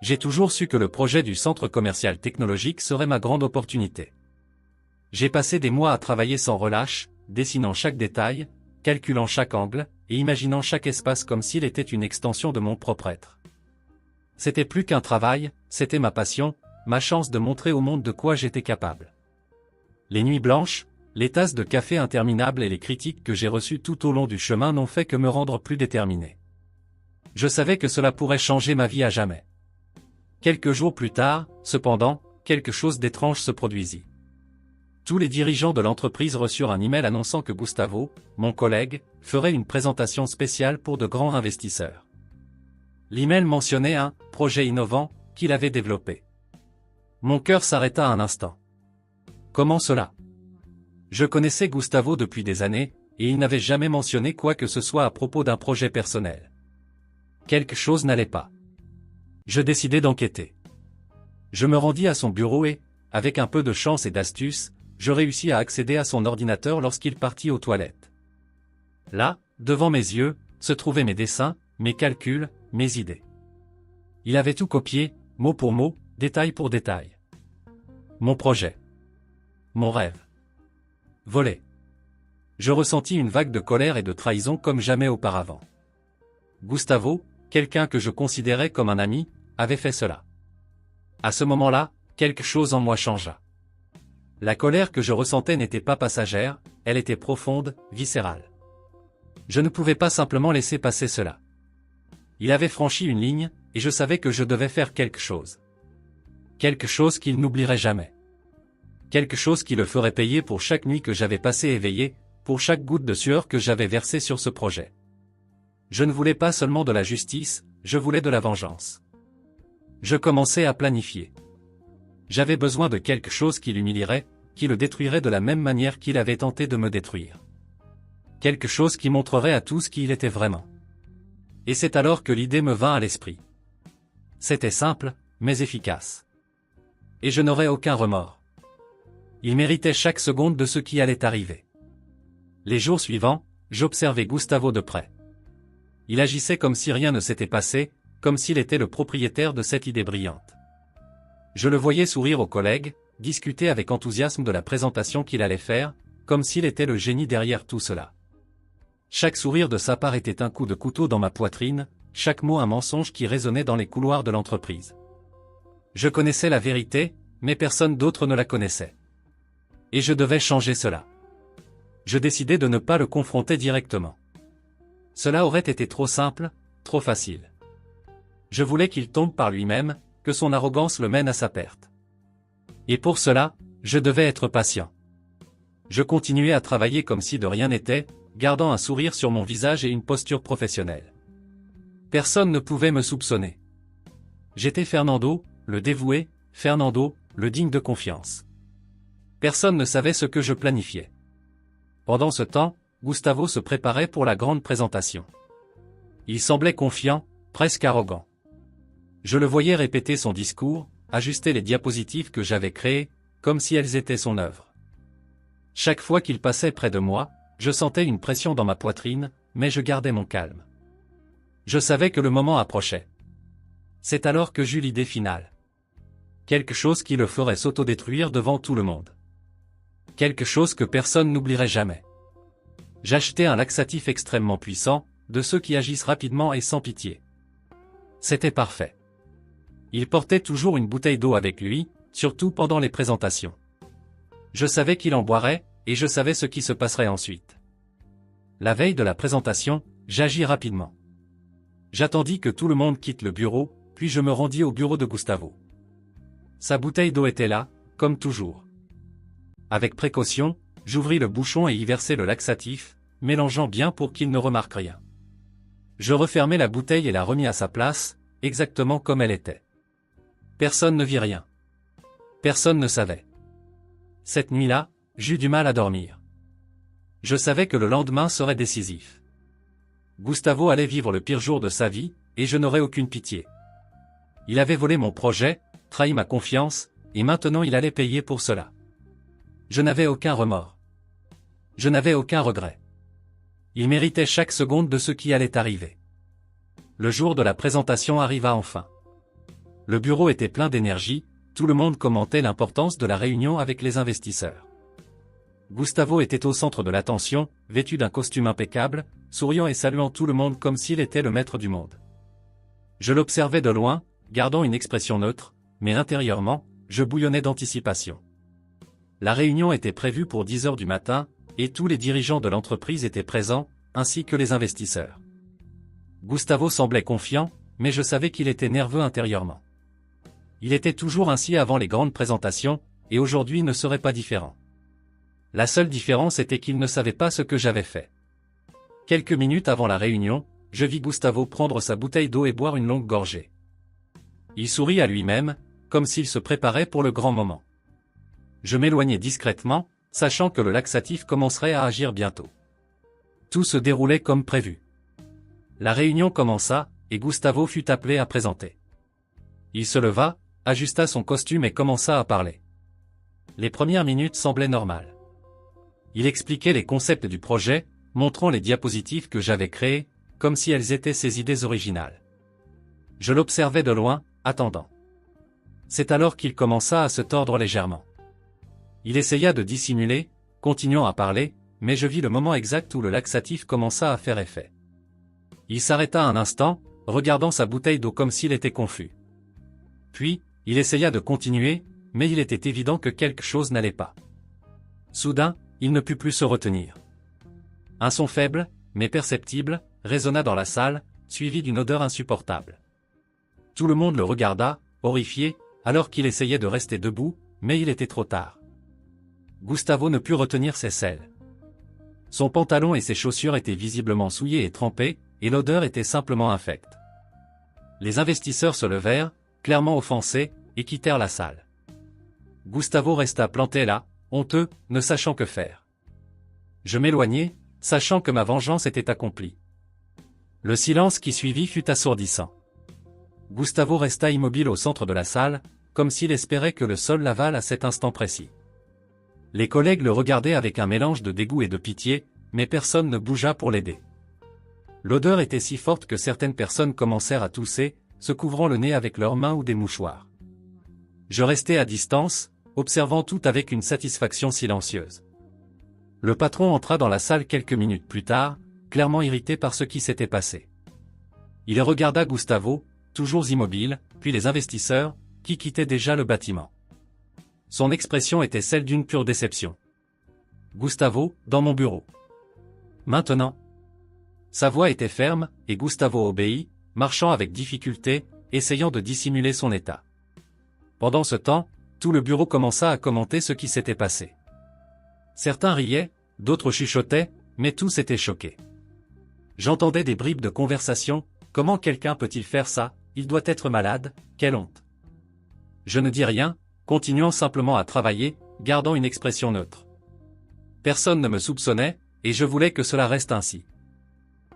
J'ai toujours su que le projet du centre commercial technologique serait ma grande opportunité. J'ai passé des mois à travailler sans relâche, dessinant chaque détail, calculant chaque angle, et imaginant chaque espace comme s'il était une extension de mon propre être. C'était plus qu'un travail, c'était ma passion, ma chance de montrer au monde de quoi j'étais capable. Les nuits blanches, les tasses de café interminables et les critiques que j'ai reçues tout au long du chemin n'ont fait que me rendre plus déterminé. Je savais que cela pourrait changer ma vie à jamais. Quelques jours plus tard, cependant, quelque chose d'étrange se produisit. Tous les dirigeants de l'entreprise reçurent un email annonçant que Gustavo, mon collègue, ferait une présentation spéciale pour de grands investisseurs. L'email mentionnait un « projet innovant » qu'il avait développé. Mon cœur s'arrêta un instant. Comment cela? Je connaissais Gustavo depuis des années, et il n'avait jamais mentionné quoi que ce soit à propos d'un projet personnel. Quelque chose n'allait pas. Je décidai d'enquêter. Je me rendis à son bureau et, avec un peu de chance et d'astuce, je réussis à accéder à son ordinateur lorsqu'il partit aux toilettes. Là, devant mes yeux, se trouvaient mes dessins, mes calculs, mes idées. Il avait tout copié, mot pour mot, détail pour détail. Mon projet. Mon rêve. Volé. Je ressentis une vague de colère et de trahison comme jamais auparavant. Gustavo, quelqu'un que je considérais comme un ami, avait fait cela. À ce moment-là, quelque chose en moi changea. La colère que je ressentais n'était pas passagère, elle était profonde, viscérale. Je ne pouvais pas simplement laisser passer cela. Il avait franchi une ligne, et je savais que je devais faire quelque chose. Quelque chose qu'il n'oublierait jamais. Quelque chose qui le ferait payer pour chaque nuit que j'avais passée éveillé, pour chaque goutte de sueur que j'avais versée sur ce projet. Je ne voulais pas seulement de la justice, je voulais de la vengeance. Je commençais à planifier. J'avais besoin de quelque chose qui l'humilierait, qui le détruirait de la même manière qu'il avait tenté de me détruire. Quelque chose qui montrerait à tous qui il était vraiment. Et c'est alors que l'idée me vint à l'esprit. C'était simple, mais efficace. Et je n'aurais aucun remords. Il méritait chaque seconde de ce qui allait arriver. Les jours suivants, j'observais Gustavo de près. Il agissait comme si rien ne s'était passé, comme s'il était le propriétaire de cette idée brillante. Je le voyais sourire aux collègues, discuter avec enthousiasme de la présentation qu'il allait faire, comme s'il était le génie derrière tout cela. Chaque sourire de sa part était un coup de couteau dans ma poitrine, chaque mot un mensonge qui résonnait dans les couloirs de l'entreprise. Je connaissais la vérité, mais personne d'autre ne la connaissait. Et je devais changer cela. Je décidai de ne pas le confronter directement. Cela aurait été trop simple, trop facile. Je voulais qu'il tombe par lui-même, que son arrogance le mène à sa perte. Et pour cela, je devais être patient. Je continuais à travailler comme si de rien n'était, gardant un sourire sur mon visage et une posture professionnelle. Personne ne pouvait me soupçonner. J'étais Fernando, le dévoué, Fernando, le digne de confiance. Personne ne savait ce que je planifiais. Pendant ce temps, Gustavo se préparait pour la grande présentation. Il semblait confiant, presque arrogant. Je le voyais répéter son discours, ajuster les diapositives que j'avais créées, comme si elles étaient son œuvre. Chaque fois qu'il passait près de moi, je sentais une pression dans ma poitrine, mais je gardais mon calme. Je savais que le moment approchait. C'est alors que j'eus l'idée finale. Quelque chose qui le ferait s'autodétruire devant tout le monde. Quelque chose que personne n'oublierait jamais. J'achetai un laxatif extrêmement puissant, de ceux qui agissent rapidement et sans pitié. C'était parfait. Il portait toujours une bouteille d'eau avec lui, surtout pendant les présentations. Je savais qu'il en boirait, et je savais ce qui se passerait ensuite. La veille de la présentation, j'agis rapidement. J'attendis que tout le monde quitte le bureau, puis je me rendis au bureau de Gustavo. Sa bouteille d'eau était là, comme toujours. Avec précaution, j'ouvris le bouchon et y versai le laxatif, mélangeant bien pour qu'il ne remarque rien. Je refermai la bouteille et la remis à sa place, exactement comme elle était. Personne ne vit rien. Personne ne savait. Cette nuit-là, j'eus du mal à dormir. Je savais que le lendemain serait décisif. Gustavo allait vivre le pire jour de sa vie, et je n'aurais aucune pitié. Il avait volé mon projet, trahi ma confiance, et maintenant il allait payer pour cela. Je n'avais aucun remords. Je n'avais aucun regret. Il méritait chaque seconde de ce qui allait arriver. Le jour de la présentation arriva enfin. Le bureau était plein d'énergie, tout le monde commentait l'importance de la réunion avec les investisseurs. Gustavo était au centre de l'attention, vêtu d'un costume impeccable, souriant et saluant tout le monde comme s'il était le maître du monde. Je l'observais de loin, gardant une expression neutre, mais intérieurement, je bouillonnais d'anticipation. La réunion était prévue pour 10 heures du matin, et tous les dirigeants de l'entreprise étaient présents, ainsi que les investisseurs. Gustavo semblait confiant, mais je savais qu'il était nerveux intérieurement. Il était toujours ainsi avant les grandes présentations, et aujourd'hui ne serait pas différent. La seule différence était qu'il ne savait pas ce que j'avais fait. Quelques minutes avant la réunion, je vis Gustavo prendre sa bouteille d'eau et boire une longue gorgée. Il sourit à lui-même, comme s'il se préparait pour le grand moment. Je m'éloignai discrètement, sachant que le laxatif commencerait à agir bientôt. Tout se déroulait comme prévu. La réunion commença, et Gustavo fut appelé à présenter. Il se leva, ajusta son costume et commença à parler. Les premières minutes semblaient normales. Il expliquait les concepts du projet, montrant les diapositives que j'avais créées, comme si elles étaient ses idées originales. Je l'observais de loin, attendant. C'est alors qu'il commença à se tordre légèrement. Il essaya de dissimuler, continuant à parler, mais je vis le moment exact où le laxatif commença à faire effet. Il s'arrêta un instant, regardant sa bouteille d'eau comme s'il était confus. Puis, il essaya de continuer, mais il était évident que quelque chose n'allait pas. Soudain, il ne put plus se retenir. Un son faible, mais perceptible, résonna dans la salle, suivi d'une odeur insupportable. Tout le monde le regarda, horrifié, alors qu'il essayait de rester debout, mais il était trop tard. Gustavo ne put retenir ses selles. Son pantalon et ses chaussures étaient visiblement souillés et trempés, et l'odeur était simplement infecte. Les investisseurs se levèrent, clairement offensés, et quittèrent la salle. Gustavo resta planté là, honteux, ne sachant que faire. Je m'éloignai, sachant que ma vengeance était accomplie. Le silence qui suivit fut assourdissant. Gustavo resta immobile au centre de la salle, comme s'il espérait que le sol l'avale à cet instant précis. Les collègues le regardaient avec un mélange de dégoût et de pitié, mais personne ne bougea pour l'aider. L'odeur était si forte que certaines personnes commencèrent à tousser, se couvrant le nez avec leurs mains ou des mouchoirs. Je restai à distance, observant tout avec une satisfaction silencieuse. Le patron entra dans la salle quelques minutes plus tard, clairement irrité par ce qui s'était passé. Il regarda Gustavo, toujours immobile, puis les investisseurs, qui quittaient déjà le bâtiment. Son expression était celle d'une pure déception. « Gustavo, dans mon bureau. » « Maintenant ?» Sa voix était ferme, et Gustavo obéit, marchant avec difficulté, essayant de dissimuler son état. Pendant ce temps, tout le bureau commença à commenter ce qui s'était passé. Certains riaient, d'autres chuchotaient, mais tous étaient choqués. J'entendais des bribes de conversation, « Comment quelqu'un peut-il faire ça? Il doit être malade, quelle honte !» Je ne dis rien, continuant simplement à travailler, gardant une expression neutre. Personne ne me soupçonnait, et je voulais que cela reste ainsi.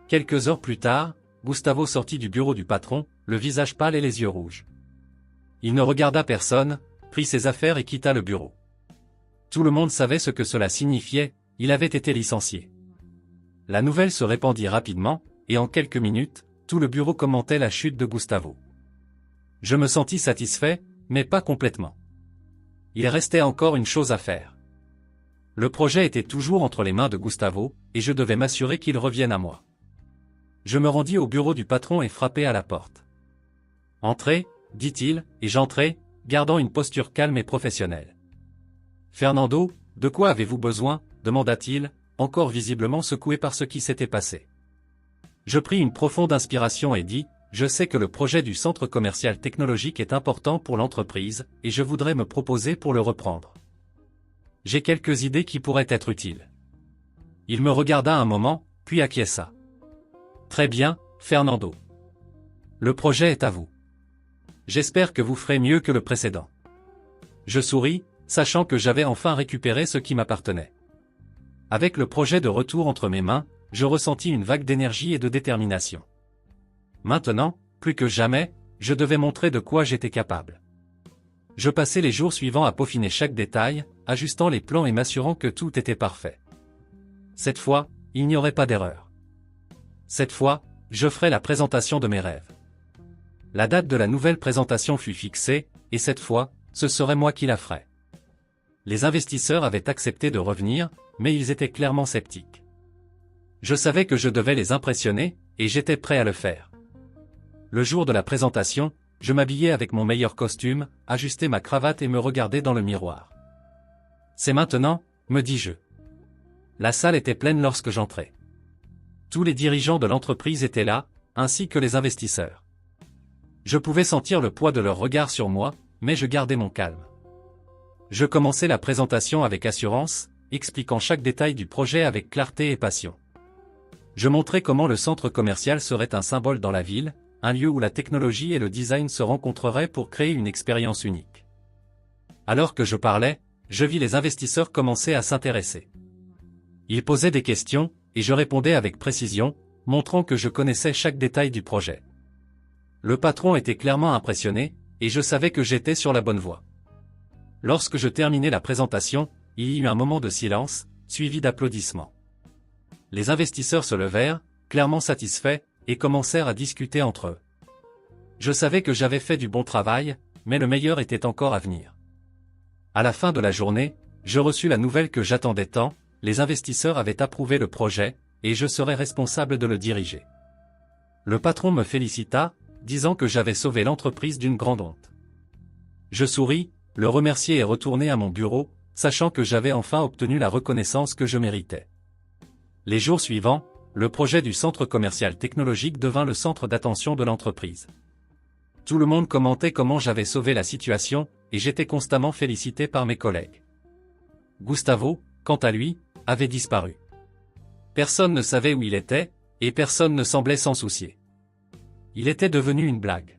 Quelques heures plus tard, Gustavo sortit du bureau du patron, le visage pâle et les yeux rouges. Il ne regarda personne, prit ses affaires et quitta le bureau. Tout le monde savait ce que cela signifiait, il avait été licencié. La nouvelle se répandit rapidement, et en quelques minutes, tout le bureau commentait la chute de Gustavo. Je me sentis satisfait, mais pas complètement. Il restait encore une chose à faire. Le projet était toujours entre les mains de Gustavo, et je devais m'assurer qu'il revienne à moi. Je me rendis au bureau du patron et frappai à la porte. « Entrez », dit-il, et j'entrai, gardant une posture calme et professionnelle. « Fernando, de quoi avez-vous besoin ?» demanda-t-il, encore visiblement secoué par ce qui s'était passé. Je pris une profonde inspiration et dis, « Je sais que le projet du centre commercial technologique est important pour l'entreprise, et je voudrais me proposer pour le reprendre. J'ai quelques idées qui pourraient être utiles. » Il me regarda un moment, puis acquiesça. « Très bien, Fernando. Le projet est à vous. J'espère que vous ferez mieux que le précédent. » Je souris, sachant que j'avais enfin récupéré ce qui m'appartenait. Avec le projet de retour entre mes mains, je ressentis une vague d'énergie et de détermination. Maintenant, plus que jamais, je devais montrer de quoi j'étais capable. Je passai les jours suivants à peaufiner chaque détail, ajustant les plans et m'assurant que tout était parfait. Cette fois, il n'y aurait pas d'erreur. Cette fois, je ferai la présentation de mes rêves. La date de la nouvelle présentation fut fixée, et cette fois, ce serait moi qui la ferais. Les investisseurs avaient accepté de revenir, mais ils étaient clairement sceptiques. Je savais que je devais les impressionner, et j'étais prêt à le faire. Le jour de la présentation, je m'habillais avec mon meilleur costume, ajustais ma cravate et me regardais dans le miroir. C'est maintenant, me dis-je. La salle était pleine lorsque j'entrai. Tous les dirigeants de l'entreprise étaient là, ainsi que les investisseurs. Je pouvais sentir le poids de leur regard sur moi, mais je gardais mon calme. Je commençais la présentation avec assurance, expliquant chaque détail du projet avec clarté et passion. Je montrais comment le centre commercial serait un symbole dans la ville, un lieu où la technologie et le design se rencontreraient pour créer une expérience unique. Alors que je parlais, je vis les investisseurs commencer à s'intéresser. Ils posaient des questions, et je répondais avec précision, montrant que je connaissais chaque détail du projet. Le patron était clairement impressionné, et je savais que j'étais sur la bonne voie. Lorsque je terminai la présentation, il y eut un moment de silence, suivi d'applaudissements. Les investisseurs se levèrent, clairement satisfaits, et commencèrent à discuter entre eux. Je savais que j'avais fait du bon travail, mais le meilleur était encore à venir. À la fin de la journée, je reçus la nouvelle que j'attendais tant, les investisseurs avaient approuvé le projet, et je serais responsable de le diriger. Le patron me félicita, disant que j'avais sauvé l'entreprise d'une grande honte. Je souris, le remerciai et retournai à mon bureau, sachant que j'avais enfin obtenu la reconnaissance que je méritais. Les jours suivants, le projet du centre commercial technologique devint le centre d'attention de l'entreprise. Tout le monde commentait comment j'avais sauvé la situation, et j'étais constamment félicité par mes collègues. Gustavo, quant à lui, avait disparu. Personne ne savait où il était, et personne ne semblait s'en soucier. Il était devenu une blague.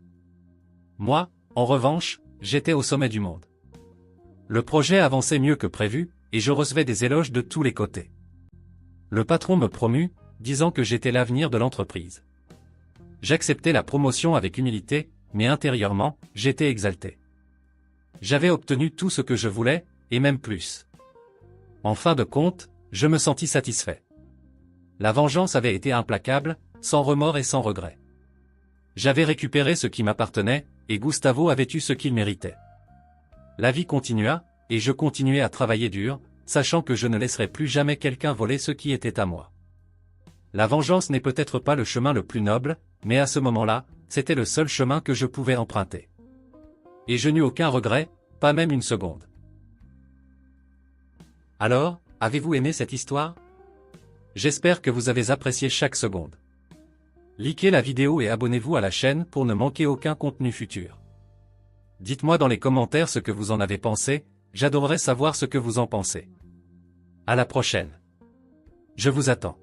Moi, en revanche, j'étais au sommet du monde. Le projet avançait mieux que prévu, et je recevais des éloges de tous les côtés. Le patron me promut, disant que j'étais l'avenir de l'entreprise. J'acceptais la promotion avec humilité, mais intérieurement, j'étais exalté. J'avais obtenu tout ce que je voulais, et même plus. En fin de compte, je me sentis satisfait. La vengeance avait été implacable, sans remords et sans regret. J'avais récupéré ce qui m'appartenait, et Gustavo avait eu ce qu'il méritait. La vie continua, et je continuai à travailler dur, sachant que je ne laisserais plus jamais quelqu'un voler ce qui était à moi. La vengeance n'est peut-être pas le chemin le plus noble, mais à ce moment-là, c'était le seul chemin que je pouvais emprunter. Et je n'eus aucun regret, pas même une seconde. Alors, avez-vous aimé cette histoire? J'espère que vous avez apprécié chaque seconde. Likez la vidéo et abonnez-vous à la chaîne pour ne manquer aucun contenu futur. Dites-moi dans les commentaires ce que vous en avez pensé, j'adorerais savoir ce que vous en pensez. À la prochaine. Je vous attends.